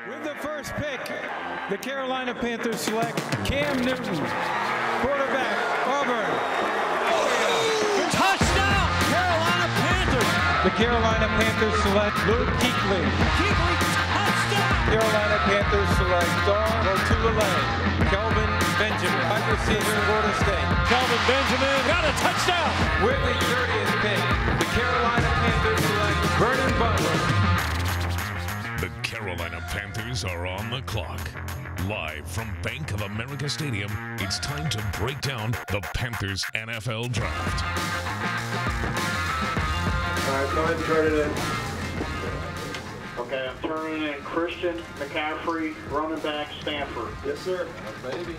With the first pick, the Carolina Panthers select Cam Newton, quarterback, Auburn. Touchdown, Carolina Panthers! The Carolina Panthers select Luke Kuechly. Kuechly, touchdown! Carolina Panthers select Dawn Otulele, Kelvin Benjamin, wide receiver, Florida State. Kelvin Benjamin got a touchdown! With the 30th pick, the Carolina Panthers select Vernon Butler. The Carolina Panthers are on the clock. Live from Bank of America Stadium, it's time to break down the Panthers NFL Draft. All right, go ahead and turn it in. Okay, I'm turning in Christian McCaffrey, running back, Stanford. Yes, sir. Baby.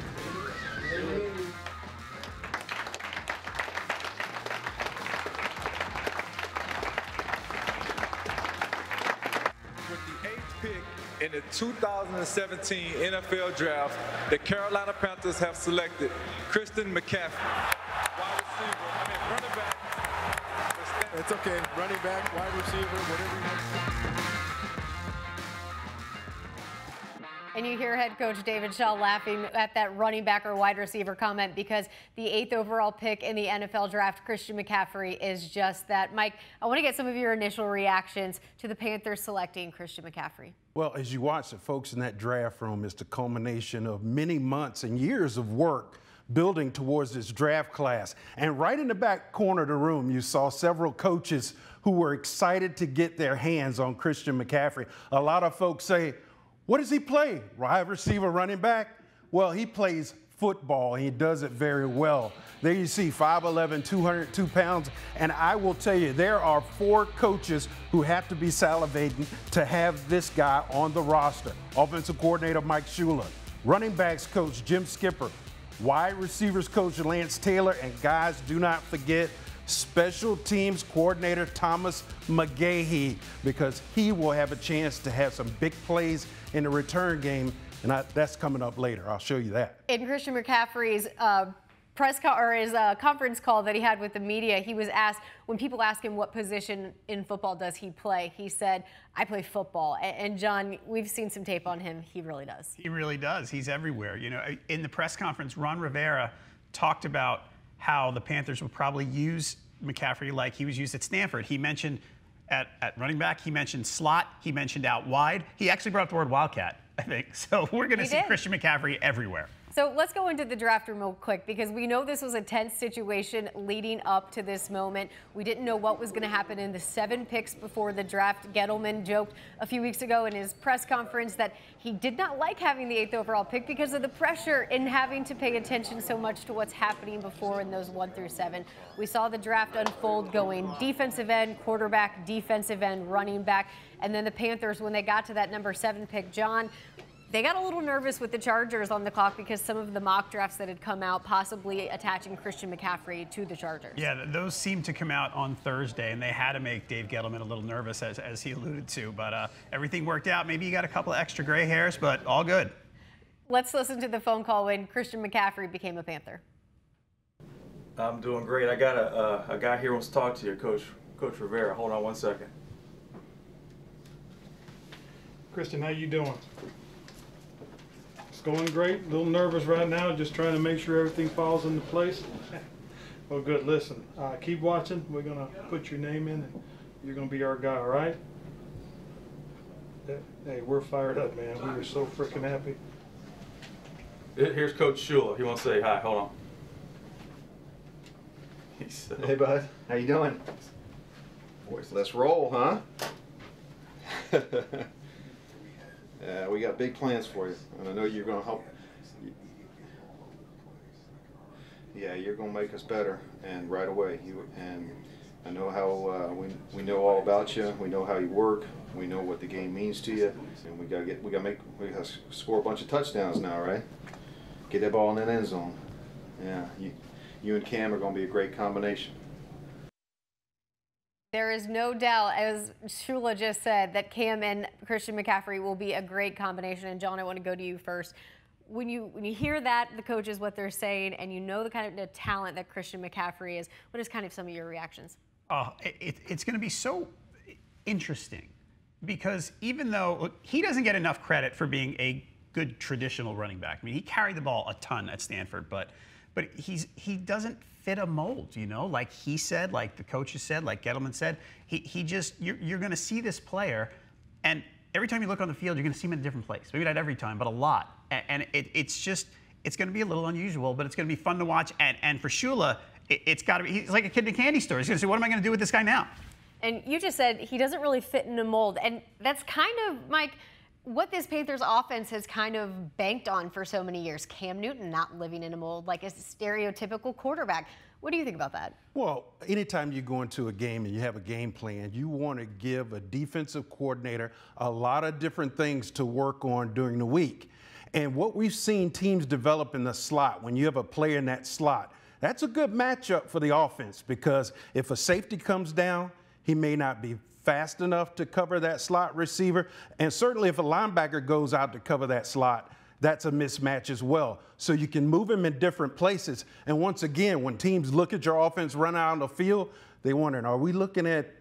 With the 8th pick in the 2017 NFL Draft, the Carolina Panthers have selected Christian McCaffrey, running back. It's okay. Running back, wide receiver, whatever you want. And you hear head coach David Shaw laughing at that running back or wide receiver comment because the 8th overall pick in the NFL Draft, Christian McCaffrey, is just that. Mike, I want to get some of your initial reactions to the Panthers selecting Christian McCaffrey. Well, as you watch the folks in that draft room, it's the culmination of many months and years of work building towards this draft class. And right in the back corner of the room, you saw several coaches who were excited to get their hands on Christian McCaffrey. A lot of folks say, what does he play? Wide receiver, running back? Well, he plays football, and he does it very well. There you see 5'11", 202 pounds. And I will tell you, there are 4 coaches who have to be salivating to have this guy on the roster. Offensive coordinator Mike Shula, running backs coach Jim Skipper, wide receivers coach Lance Taylor, and guys, do not forget special teams coordinator Thomas McGahee, because he will have a chance to have some big plays in the return game, and that's coming up later. I'll show you that. In Christian McCaffrey's conference call that he had with the media, he was asked, when people ask him what position in football does he play, he said, I play football. And John, we've seen some tape on him. He really does. He really does. He's everywhere. You know, in the press conference, Ron Rivera talked about how the Panthers will probably use McCaffrey like he was used at Stanford. He mentioned at running back, he mentioned slot, he mentioned out wide. He actually brought up the word wildcat, I think. So we're going to see Christian McCaffrey everywhere. So let's go into the draft room real quick, because we know this was a tense situation leading up to this moment. We didn't know what was going to happen in the 7 picks before the draft. Gettleman joked a few weeks ago in his press conference that he did not like having the 8th overall pick because of the pressure in having to pay attention so much to what's happening before in those 1 through 7. We saw the draft unfold going defensive end, quarterback, defensive end, running back, and then the Panthers, when they got to that number 7 pick, John, they got a little nervous with the Chargers on the clock because some of the mock drafts that had come out possibly attaching Christian McCaffrey to the Chargers. Yeah, those seemed to come out on Thursday, and they had to make Dave Gettleman a little nervous, as he alluded to. But everything worked out. Maybe you got a couple of extra gray hairs, but all good. Let's listen to the phone call when Christian McCaffrey became a Panther. I'm doing great. I got a guy here who wants to talk to you, Coach Rivera. Hold on 1 second. Christian, how you doing? Going great. A little nervous right now, just trying to make sure everything falls into place. Well, good. Listen, keep watching. We're going to put your name in, and you're going to be our guy, all right? Hey, we're fired up, man. We were so freaking happy. Here's Coach Shula. He wants to say hi. Hold on. Hey, bud. How you doing? Boys, let's roll, huh? We got big plans for you, and I know you're going to help. Yeah, you're going to make us better, and right away. And I know how we know all about you. We know how you work. We know what the game means to you, and we got to score a bunch of touchdowns now, right? Get that ball in that end zone. Yeah, you and Cam are going to be a great combination. There is no doubt, as Shula just said, that Cam and Christian McCaffrey will be a great combination. And John, I want to go to you first. When you hear that, the coaches, what they're saying, and you know the kind of talent that Christian McCaffrey is, what is kind of some of your reactions? It's going to be so interesting because even though look, he doesn't get enough credit for being a good traditional running back. I mean, he carried the ball a ton at Stanford, but he doesn't fit a mold, you know? Like he said, like the coaches said, like Gettleman said, he just, you're going to see this player, and every time you look on the field, you're going to see him in a different place. Maybe not every time, but a lot. And it's going to be a little unusual, but it's going to be fun to watch. And for Shula, it's got to be, he's like a kid in a candy store. He's going to say, what am I going to do with this guy now? And you just said he doesn't really fit in a mold. And that's kind of, Mike, what this Panthers offense has kind of banked on for so many years. Cam Newton not living in a mold like a stereotypical quarterback. What do you think about that? Well, anytime you go into a game and you have a game plan, you want to give a defensive coordinator a lot of different things to work on during the week. And what we've seen teams develop in the slot, when you have a player in that slot, that's a good matchup for the offense, because if a safety comes down, he may not be fast enough to cover that slot receiver. And certainly if a linebacker goes out to cover that slot, that's a mismatch as well. So you can move him in different places. And once again, when teams look at your offense run out on the field, they're wondering, are we looking at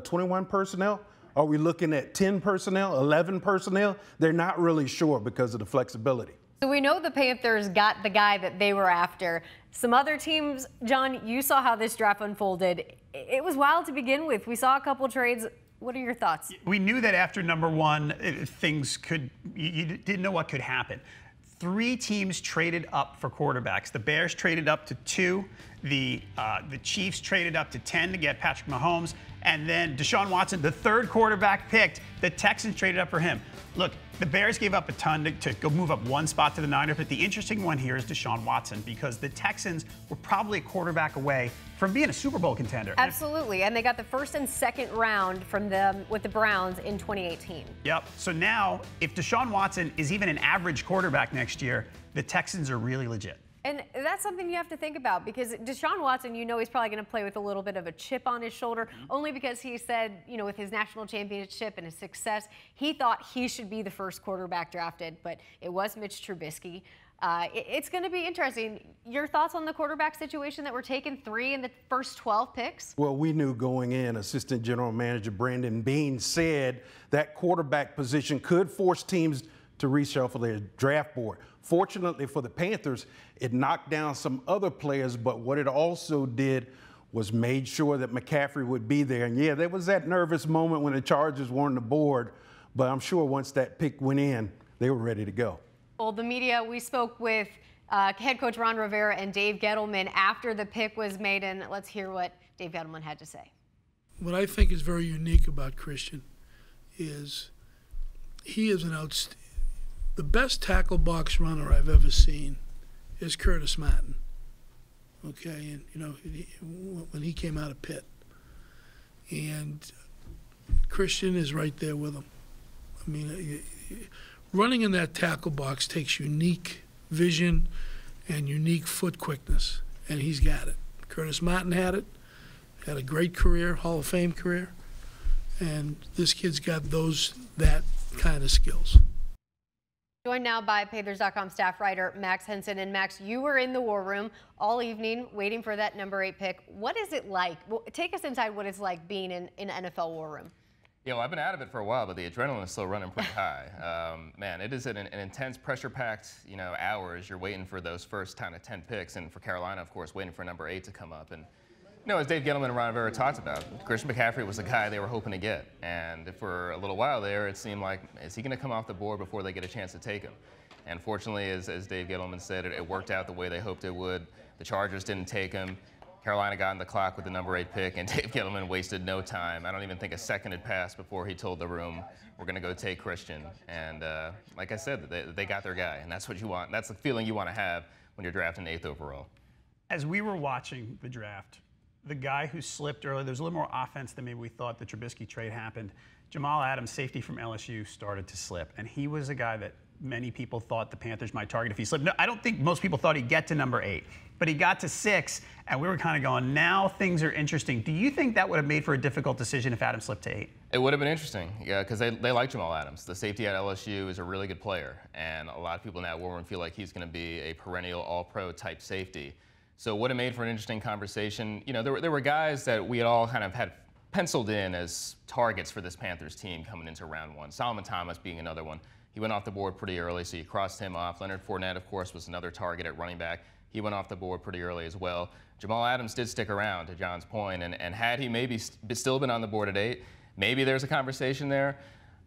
21 personnel? Are we looking at 10 personnel, 11 personnel? They're not really sure because of the flexibility. So we know the Panthers got the guy that they were after. Some other teams, John, you saw how this draft unfolded. It was wild to begin with. We saw a couple trades. What are your thoughts? We knew that after number one, things could, you didn't know what could happen. 3 teams traded up for quarterbacks. The Bears traded up to 2. The Chiefs traded up to 10 to get Patrick Mahomes. And then Deshaun Watson, the 3rd quarterback picked, the Texans traded up for him. Look, the Bears gave up a ton to go move up 1 spot to the Niners, but the interesting one here is Deshaun Watson, because the Texans were probably a quarterback away from being a Super Bowl contender. Absolutely, and they got the 1st and 2nd round from them with the Browns in 2018. Yep, so now if Deshaun Watson is even an average quarterback next year, the Texans are really legit. And that's something you have to think about, because Deshaun Watson, you know, he's probably going to play with a little bit of a chip on his shoulder, only because he said, you know, with his national championship and his success, he thought he should be the 1st quarterback drafted, but it was Mitch Trubisky. It's going to be interesting. Your thoughts on the quarterback situation that we're taking 3 in the first 12 picks? Well, we knew going in, Assistant General Manager Brandon Beane said that quarterback position could force teams to reshuffle their draft board. Fortunately for the Panthers, it knocked down some other players, but what it also did was made sure that McCaffrey would be there. And yeah, there was that nervous moment when the Chargers were on the board, but I'm sure once that pick went in, they were ready to go. Well, the media, we spoke with head coach Ron Rivera and Dave Gettleman after the pick was made, and let's hear what Dave Gettleman had to say. What I think is very unique about Christian is he is the best tackle box runner I've ever seen is Curtis Martin. Okay, and you know, when he came out of Pitt, and Christian is right there with him. I mean, running in that tackle box takes unique vision and unique foot quickness, and he's got it. Curtis Martin had it, had a great career, Hall of Fame career, and this kid's got that kind of skills. Joined now by Panthers.com staff writer Max Henson. And Max, you were in the war room all evening waiting for that number 8 pick. What is it like? Well, take us inside what it's like being in an NFL war room. Yeah, well, I've been out of it for a while, but the adrenaline is still running pretty high. Man, it is an intense, pressure-packed, hours. You're waiting for those first kind of 10 picks, and for Carolina, of course, waiting for number 8 to come up. And as Dave Gettleman and Ron Rivera talked about, Christian McCaffrey was the guy they were hoping to get. And for a little while there, it seemed like, is he going to come off the board before they get a chance to take him? And fortunately, as Dave Gettleman said, it worked out the way they hoped it would. The Chargers didn't take him. Carolina got on the clock with the number 8 pick, and Dave Gettleman wasted no time. I don't even think a second had passed before he told the room, we're going to go take Christian. And like I said, they got their guy, and that's what you want. That's the feeling you want to have when you're drafting 8th overall. As we were watching the draft, the guy who slipped early, there's a little more offense than maybe we thought. The Trubisky trade happened. Jamal Adams, safety from LSU, started to slip, and he was a guy that many people thought the Panthers might target if he slipped. No, I don't think most people thought he'd get to number 8, but he got to 6, and we were kind of going, now things are interesting. Do you think that would have made for a difficult decision if Adams slipped to 8? It would have been interesting, yeah, because they like Jamal Adams. The safety at LSU is a really good player, and a lot of people now will feel like he's going to be a perennial all-pro type safety. So it would have made for an interesting conversation. There were guys that we had all kind of had penciled in as targets for this Panthers team coming into round one. Solomon Thomas being another one. He went off the board pretty early, so you crossed him off. Leonard Fournette, of course, was another target at running back. He went off the board pretty early as well. Jamal Adams did stick around, to John's point, and had he maybe still been on the board at 8, maybe there's a conversation there.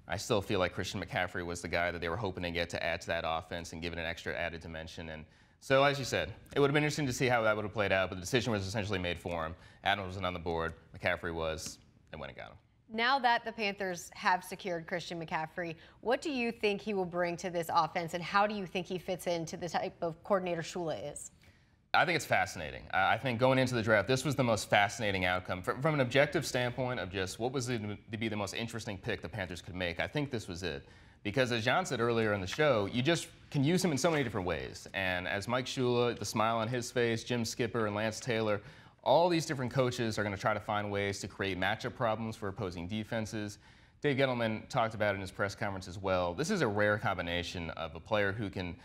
I still feel like Christian McCaffrey was the guy that they were hoping to get to add to that offense and give it an extra added dimension. And so, as you said, it would have been interesting to see how that would have played out, but the decision was essentially made for him. Adams wasn't on the board. McCaffrey was, and went and got him. Now that the Panthers have secured Christian McCaffrey, what do you think he will bring to this offense, and how do you think he fits into the type of coordinator Shula is? I think it's fascinating. I think going into the draft, this was the most fascinating outcome. From an objective standpoint of just what was to be the most interesting pick the Panthers could make, I think this was it. Because as John said earlier in the show, you just can use him in so many different ways. And as Mike Shula, the smile on his face, Jim Skipper and Lance Taylor, all these different coaches are going to try to find ways to create matchup problems for opposing defenses. Dave Gettleman talked about it in his press conference as well. This is a rare combination of a player who can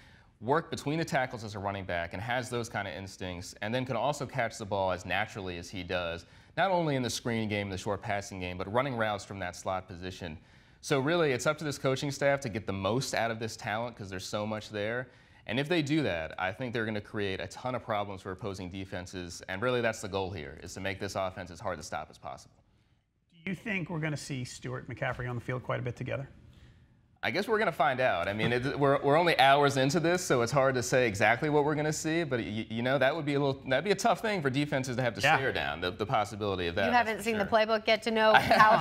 work between the tackles as a running back and has those kind of instincts, and then can also catch the ball as naturally as he does, not only in the screen game, the short passing game, but running routes from that slot position. So really, it's up to this coaching staff to get the most out of this talent because there's so much there. And if they do that, I think they're going to create a ton of problems for opposing defenses, and really that's the goal here, is to make this offense as hard to stop as possible. Do you think we're going to see Stewart and McCaffrey on the field quite a bit together? I guess we're going to find out. I mean, we're only hours into this, so it's hard to say exactly what we're going to see. But you know, that'd be a tough thing for defenses to have to stare down, the possibility of that. You haven't seen the playbook yet to know how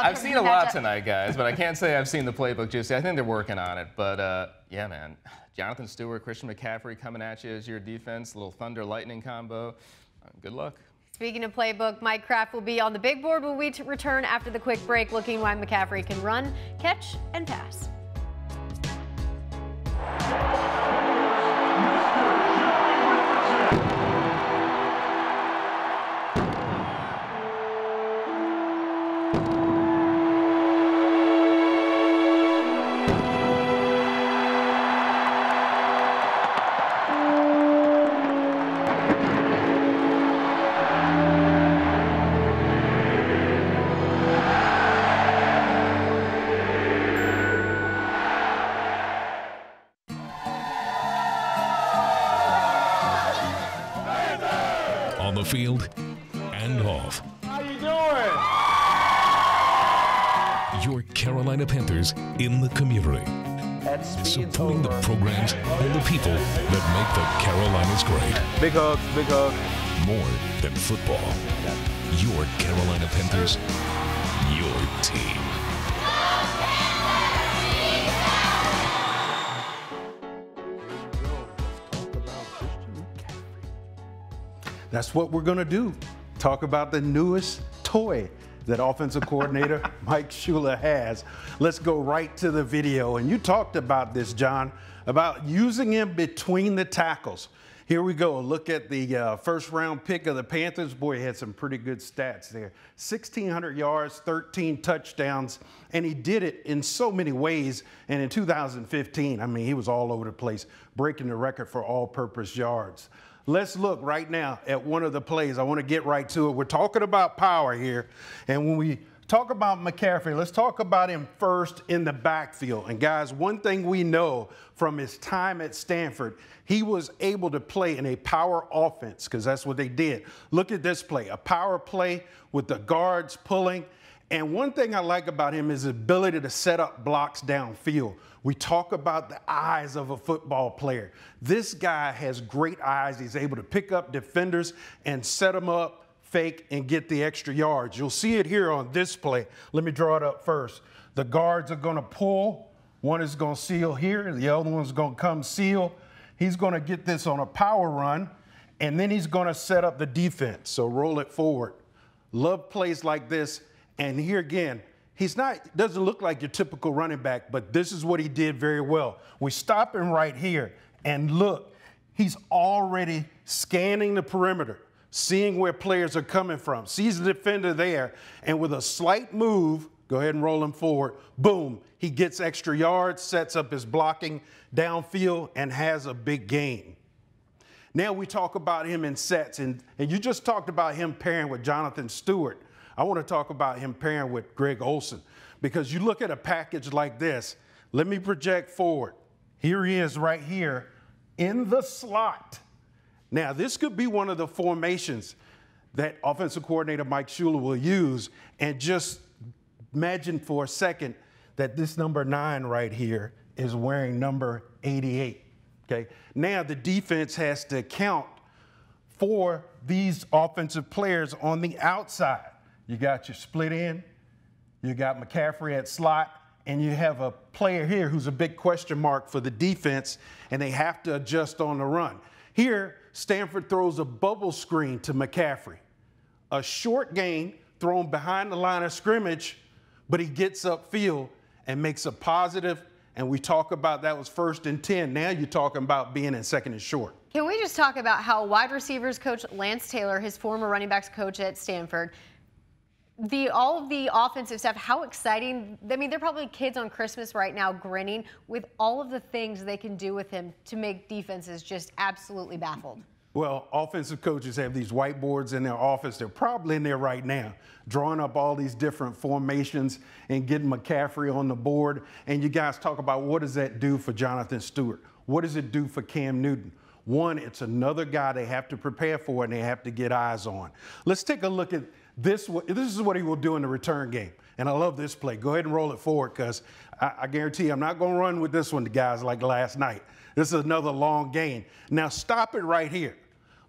I've seen a lot tonight, guys, but I can't say I've seen the playbook just yet. I think they're working on it. But yeah, man, Jonathan Stewart, Christian McCaffrey coming at you as your defense, a little thunder lightning combo. Good luck. Speaking of playbook, Mike Craft will be on the big board when we return after the quick break, looking why McCaffrey can run, catch, and pass. On the field and off. How you doing? Your Carolina Panthers in the community. Supporting the programs and the people that make the Carolinas great. Big hugs, big hugs. More than football. Your Carolina Panthers, your team. That's what we're going to do. Talk about the newest toy that offensive coordinator Mike Shula has. Let's go right to the video. And you talked about this, John, about using him between the tackles. Here we go. Look at the first round pick of the Panthers. Boy, he had some pretty good stats there. 1,600 yards, 13 touchdowns, and he did it in so many ways. And in 2015, I mean, he was all over the place, breaking the record for all-purpose yards. Let's look right now at one of the plays. I want to get right to it. We're talking about power here. And when we talk about McCaffrey, let's talk about him first in the backfield. And guys, one thing we know from his time at Stanford, he was able to play in a power offense because that's what they did. Look at this play, a power play with the guards pulling. And one thing I like about him is his ability to set up blocks downfield. We talk about the eyes of a football player. This guy has great eyes. He's able to pick up defenders and set them up, fake, and get the extra yards. You'll see it here on this play. Let me draw it up first. The guards are going to pull. One is going to seal here. The other one's going to come seal. He's going to get this on a power run, and then he's going to set up the defense. So roll it forward. Love plays like this. And here again, doesn't look like your typical running back, but this is what he did very well. We stop him right here, and look, he's already scanning the perimeter, seeing where players are coming from, sees the defender there, and with a slight move, go ahead and roll him forward, boom, he gets extra yards, sets up his blocking downfield, and has a big gain. Now we talk about him in sets, and you just talked about him pairing with Jonathan Stewart. I want to talk about him pairing with Greg Olsen, because you look at a package like this. Let me project forward. Here he is right here in the slot. Now, this could be one of the formations that offensive coordinator Mike Shula will use, and just imagine for a second that this number 9 right here is wearing number 88, okay? Now the defense has to account for these offensive players on the outside. You got your split end, you got McCaffrey at slot, and you have a player here who's a big question mark for the defense, and they have to adjust on the run. Here, Stanford throws a bubble screen to McCaffrey. A short gain thrown behind the line of scrimmage, but he gets upfield and makes a positive, and we talk about that was 1st and 10. Now you're talking about being in 2nd and short. Can we just talk about how wide receivers coach Lance Taylor, his former running backs coach at Stanford, all of the offensive stuff, how exciting. I mean, they're probably kids on Christmas right now grinning with all of the things they can do with him to make defenses just absolutely baffled. Well, offensive coaches have these whiteboards in their office. They're probably in there right now, drawing up all these different formations and getting McCaffrey on the board. And you guys talk about, what does that do for Jonathan Stewart? What does it do for Cam Newton? One, it's another guy they have to prepare for and they have to get eyes on. Let's take a look at this. This is what he will do in the return game. And I love this play. Go ahead and roll it forward, because I guarantee you I'm not going to run with this one to guys like last night. This is another long gain. Now stop it right here.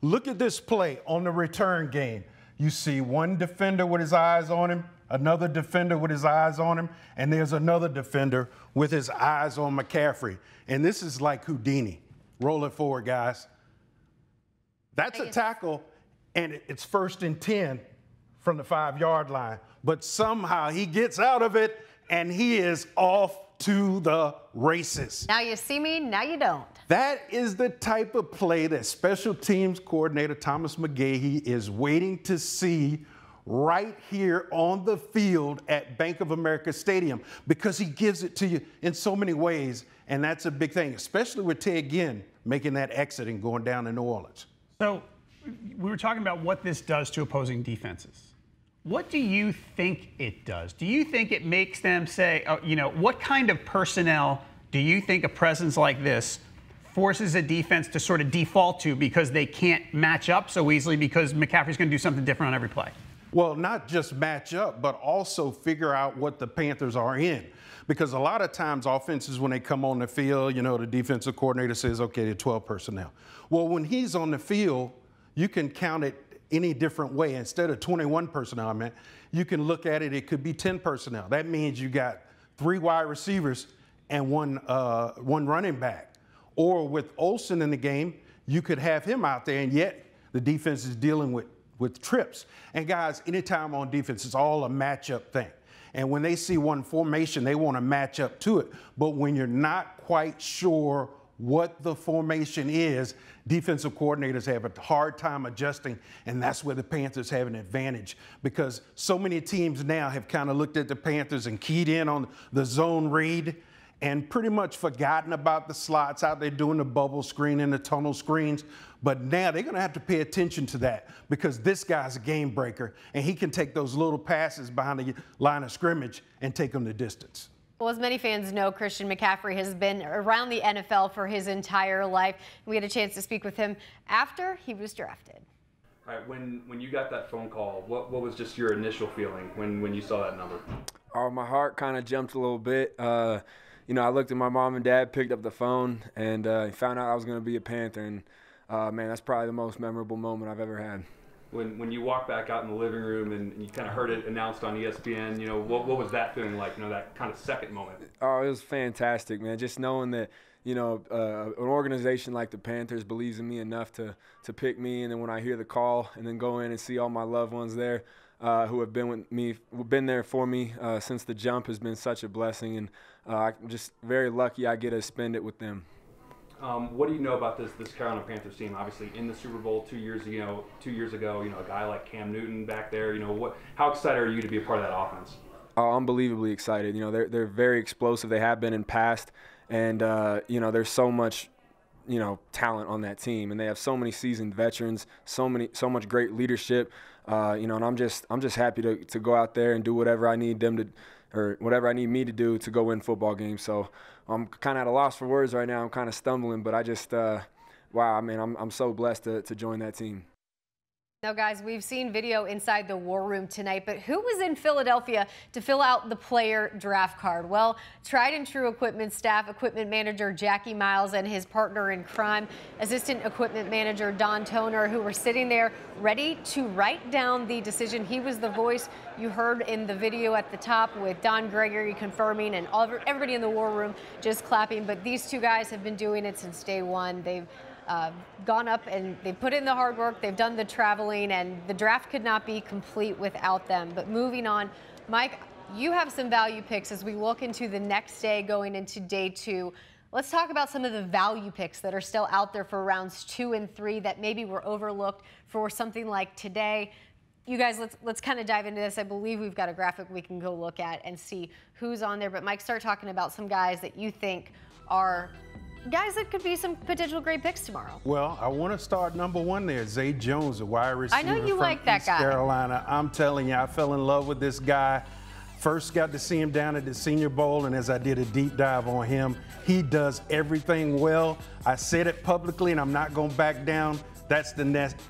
Look at this play on the return game. You see one defender with his eyes on him, another defender with his eyes on him, and there's another defender with his eyes on McCaffrey. And this is like Houdini. Roll it forward, guys. That's a tackle, and it's 1st and 10 from the 5-yard line. But somehow he gets out of it, and he is off to the races. Now you see me, now you don't. That is the type of play that special teams coordinator Thomas McGahee is waiting to see right here on the field at Bank of America Stadium, because he gives it to you in so many ways, and that's a big thing, especially with Ted Ginn making that exit and going down to New Orleans. So we were talking about what this does to opposing defenses. What do you think it does? Do you think it makes them say, you know, what kind of personnel do you think a presence like this forces a defense to sort of default to, because they can't match up so easily because McCaffrey's going to do something different on every play? Well, not just match up, but also figure out what the Panthers are in. Because a lot of times offenses, when they come on the field, you know, the defensive coordinator says, okay, they're 12 personnel. Well, when he's on the field, you can count it any different way. Instead of 21 personnel, you can look at it, it could be 10 personnel. That means you got 3 wide receivers and one running back. Or with Olsen in the game, you could have him out there, and yet the defense is dealing with trips. And guys, anytime on defense, it's all a matchup thing. And when they see one formation, they want to match up to it. But when you're not quite sure what the formation is, defensive coordinators have a hard time adjusting, and that's where the Panthers have an advantage, because so many teams now have kind of looked at the Panthers and keyed in on the zone read and pretty much forgotten about the slots out there doing the bubble screen and the tunnel screens. But now they're going to have to pay attention to that, because this guy's a game breaker, and he can take those little passes behind the line of scrimmage and take them the distance. Well, as many fans know, Christian McCaffrey has been around the NFL for his entire life. We had a chance to speak with him after he was drafted. All right, when you got that phone call, what was just your initial feeling when you saw that number? Oh, my heart kind of jumped a little bit. You know, I looked at my mom and dad, picked up the phone, and found out I was going to be a Panther. And, man, that's probably the most memorable moment I've ever had. When you walked back out in the living room and you kind of heard it announced on ESPN, you know, what was that feeling like, you know, that kind of second moment? Oh, it was fantastic, man. Just knowing that, you know, an organization like the Panthers believes in me enough to pick me, and then when I hear the call and then go in and see all my loved ones there who have been with me, who've been there for me since the jump, has been such a blessing, and I'm just very lucky I get to spend it with them. What do you know about this Carolina Panthers team? Obviously, in the Super Bowl 2 years ago, you know, a guy like Cam Newton back there. You know, how excited are you to be a part of that offense? Unbelievably excited. You know, they're very explosive. They have been in past, and you know, there's so much, you know, talent on that team, and they have so many seasoned veterans, so much great leadership. You know, and I'm just happy to go out there and do whatever I need them to, or whatever I need me to do to go win football games. So I'm kind of at a loss for words right now. I'm kind of stumbling, but I just, wow, I mean, I'm so blessed to join that team. Now, guys, we've seen video inside the war room tonight, but who was in Philadelphia to fill out the player draft card? Well, tried and true equipment staff, equipment manager Jackie Miles and his partner in crime, assistant equipment manager Don Toner, who were sitting there ready to write down the decision. He was the voice you heard in the video at the top with Don Gregory confirming and everybody in the war room just clapping. But these two guys have been doing it since day one. They've gone up and they've put in the hard work, they've done the traveling, and the draft could not be complete without them. But moving on, Mike, you have some value picks as we look into the next day going into day 2. Let's talk about some of the value picks that are still out there for rounds 2 and 3 that maybe were overlooked for something like today. You guys, let's kind of dive into this. I believe we've got a graphic we can go look at and see who's on there. But Mike, start talking about some guys that you think are guys that could be some potential great picks tomorrow. Well, I want to start number 1 there, Zay Jones, the wide receiver. I know you from like that East guy. Carolina. I'm telling you, I fell in love with this guy. First got to see him down at the Senior Bowl, and as I did a deep dive on him, he does everything well. I said it publicly, and I'm not going to back down. That's the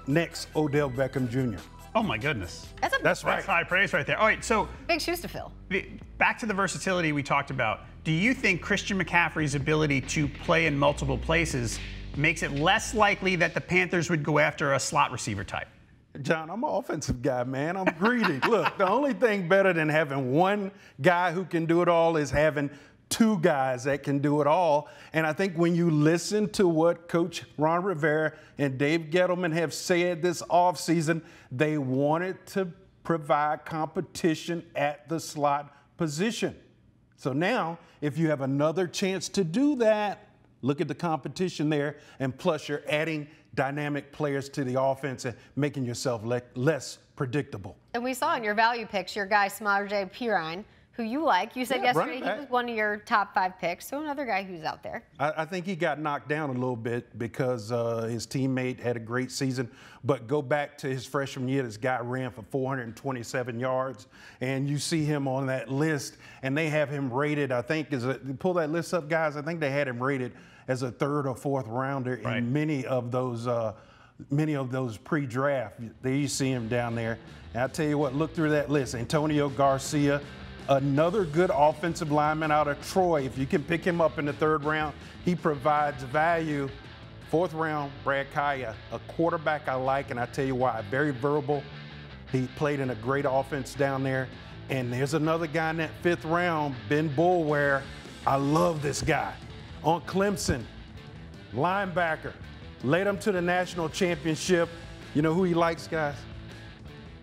next Odell Beckham Jr. Oh, my goodness. That's right. That's high praise right there. All right, so big shoes to fill. Back to the versatility we talked about. Do you think Christian McCaffrey's ability to play in multiple places makes it less likely that the Panthers would go after a slot receiver type? John, I'm an offensive guy, man. I'm greedy. Look, the only thing better than having one guy who can do it all is having 2 guys that can do it all. And I think when you listen to what Coach Ron Rivera and Dave Gettleman have said this offseason, they wanted to provide competition at the slot position. So now, if you have another chance to do that, look at the competition there, and plus you're adding dynamic players to the offense and making yourself less predictable. And we saw in your value picks your guy Samaje Perine, who you like. You said yesterday he was one of your top 5 picks, so another guy who's out there. I think he got knocked down a little bit because his teammate had a great season. But go back to his freshman year, this guy ran for 427 yards, and you see him on that list, and they have him rated, I think, pull that list up, guys, I think they had him rated as a 3rd or 4th rounder in many of those pre-draft. There you see him down there. And I'll tell you what, look through that list. Antonio Garcia, another good offensive lineman out of Troy. If you can pick him up in the 3rd round, he provides value. 4th round, Brad Kaya, a quarterback I like, and I tell you why, very verbal. He played in a great offense down there. And there's another guy in that 5th round, Ben Boulware. I love this guy. On Clemson, linebacker, led him to the national championship. You know who he likes, guys?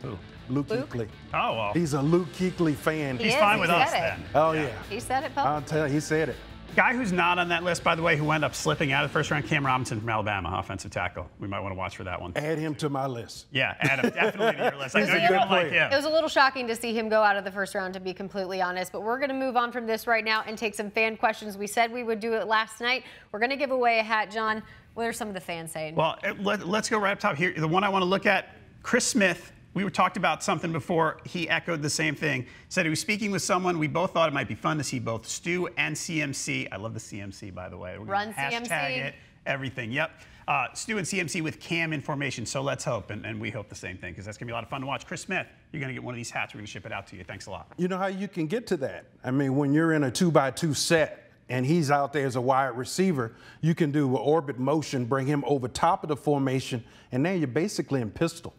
Who? Luke Kuechly. Oh, well. He's a Luke Kuechly fan. He's fine with us then. Oh, yeah. He said it publicly. I'll tell you, he said it. Guy who's not on that list, by the way, who ended up slipping out of the 1st round, Cam Robinson from Alabama, offensive tackle. We might want to watch for that one. Add him to my list. Yeah, add him definitely to your list. I know you're going to like him. It was a little shocking to see him go out of the 1st round, to be completely honest. But we're going to move on from this right now and take some fan questions. We said we would do it last night. We're going to give away a hat, John. What are some of the fans saying? Well, let's go right up top here. The one I want to look at, Chris Smith. We were talked about something before. He echoed the same thing. Said he was speaking with someone. We both thought it might be fun to see both Stu and CMC. I love the CMC, by the way. We're Run hashtag CMC. it, everything. Yep. Stu and CMC with Cam in formation. So let's hope, and we hope the same thing, because that's going to be a lot of fun to watch. Chris Smith, you're going to get one of these hats. We're going to ship it out to you. Thanks a lot. You know how you can get to that? I mean, when you're in a 2x2 set and he's out there as a wide receiver, you can do an orbit motion, bring him over top of the formation, and then you're basically in pistol.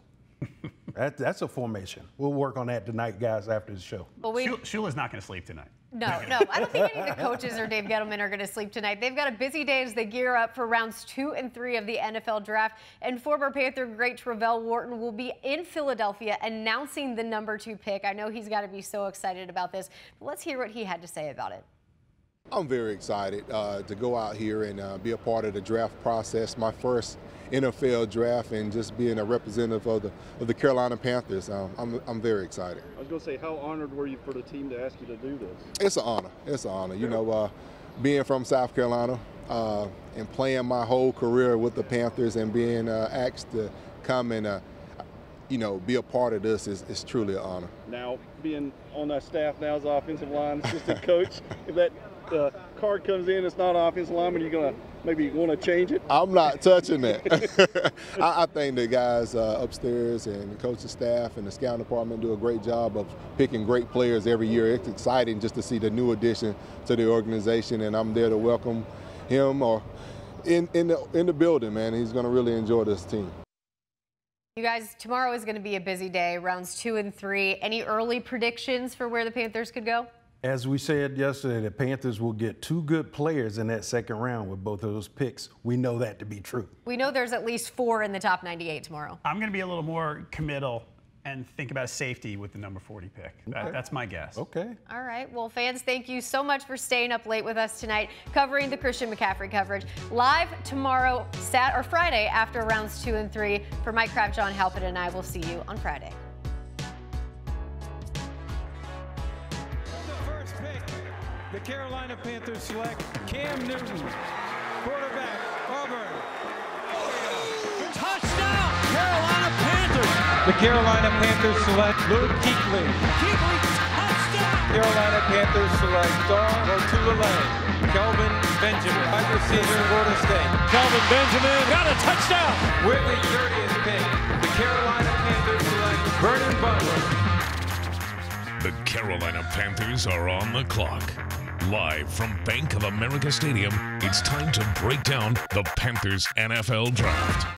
That's a formation. We'll work on that tonight, guys, after the show. Well, Shula's not going to sleep tonight. No. I don't think any of the coaches or Dave Gettleman are going to sleep tonight. They've got a busy day as they gear up for rounds 2 and 3 of the NFL draft. And former Panther great Travell Wharton will be in Philadelphia announcing the number 2 pick. I know he's got to be so excited about this. But let's hear what he had to say about it. I'm very excited to go out here and be a part of the draft process. My first NFL draft, and just being a representative of the Carolina Panthers. I'm very excited. I was going to say, how honored were you for the team to ask you to do this? It's an honor. It's an honor. You know, being from South Carolina and playing my whole career with the Panthers and being asked to come and be a part of this is truly an honor. Now, being on that staff now as offensive line assistant coach, if that card comes in, it's not an offensive lineman, you're going to maybe want to change it? I'm not touching that. I think the guys upstairs and the coaching staff and the scouting department do a great job of picking great players every year. It's exciting just to see the new addition to the organization, and I'm there to welcome him or in the building, man. He's going to really enjoy this team. You guys, tomorrow is going to be a busy day, rounds 2 and 3. Any early predictions for where the Panthers could go? As we said yesterday, the Panthers will get 2 good players in that second round with both of those picks. We know that to be true. We know there's at least 4 in the top 98 tomorrow. I'm going to be a little more committal and think about safety with the number 40 pick. Okay. That's my guess. Okay. All right. Well, fans, thank you so much for staying up late with us tonight, covering the Christian McCaffrey coverage. Live tomorrow, Friday, after rounds 2 and 3. For Mike Craft, John Halpin, and I will see you on Friday. The Carolina Panthers select Cam Newton, quarterback, Auburn. Touchdown, Carolina Panthers! The Carolina Panthers select Luke Kuechly. Kuechly, touchdown! Carolina Panthers select Dar Lotulelei, Kelvin Benjamin, wide receiver, Florida State. Kelvin Benjamin got a touchdown! With the 30th pick, the Carolina Panthers select Vernon Butler. The Carolina Panthers are on the clock. Live from Bank of America Stadium, it's time to break down the Panthers NFL Draft.